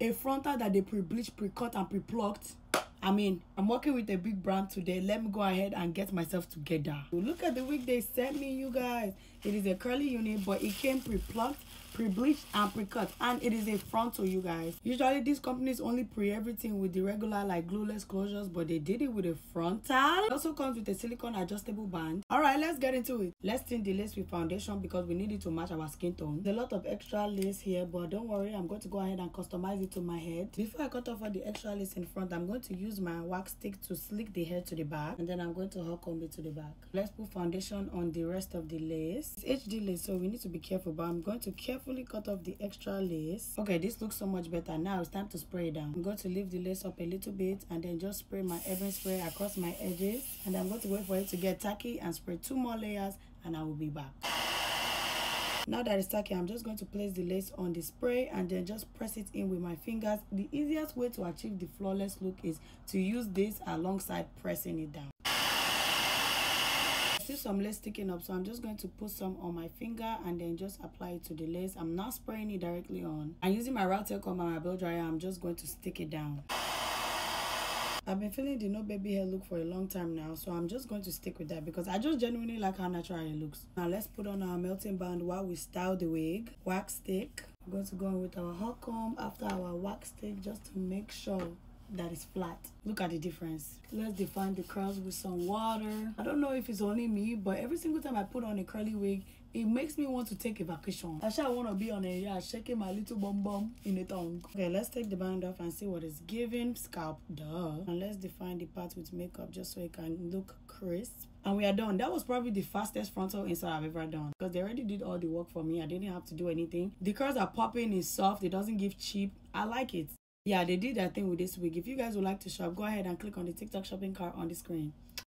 a frontal that they pre-bleached, pre-cut, and pre-plucked. I mean, I'm working with a big brand today. Let me go ahead and get myself together. Look at the wig they sent me, you guys. It is a curly unit, but it came pre-plucked, pre-bleached, and pre-cut. And it is a frontal, you guys. Usually, these companies only pre-everything with the regular, like, glueless closures, but they did it with a frontal. It also comes with a silicone adjustable band. Alright, let's get into it. Let's tint the lace with foundation because we need it to match our skin tone. There's a lot of extra lace here, but don't worry, I'm going to go ahead and customize it to my head. Before I cut off all the extra lace in front, I'm going to use my wax stick to slick the hair to the back, and then I'm going to hot comb it to the back. Let's put foundation on the rest of the lace. It's HD lace, so we need to be careful, but I'm going to carefully cut off the extra lace. Okay, this looks so much better. Now it's time to spray it down. I'm going to leave the lace up a little bit and then just spray my ebony spray across my edges, and I'm going to wait for it to get tacky and spray 2 more layers, and I will be back. Now that it's tacky, I'm just going to place the lace on the spray and then just press it in with my fingers. The easiest way to achieve the flawless look is to use this alongside pressing it down. I see some lace sticking up, so I'm just going to put some on my finger and then just apply it to the lace. I'm not spraying it directly on. I'm using my rat tail comb and my blow dryer. I'm just going to stick it down. I've been feeling the no baby hair look for a long time now, so I'm just going to stick with that because I just genuinely like how natural it looks. Now let's put on our melting band while we style the wig. Wax stick. I'm going to go in with our hot comb after our wax stick just to make sure that it's flat. Look at the difference. Let's define the curls with some water. I don't know if it's only me, but every single time I put on a curly wig, it makes me want to take a vacation. I want to be on a yacht shaking my little bum bum in the tongue. Okay, let's take the band off and see what it's giving. Scalp, duh. And let's define the parts with makeup just so it can look crisp. And we are done. That was probably the fastest frontal install I've ever done because they already did all the work for me. I didn't have to do anything. The curls are popping, it's soft, it doesn't give cheap. I like it. Yeah, they did that thing with this wig. If you guys would like to shop, go ahead and click on the TikTok shopping cart on the screen.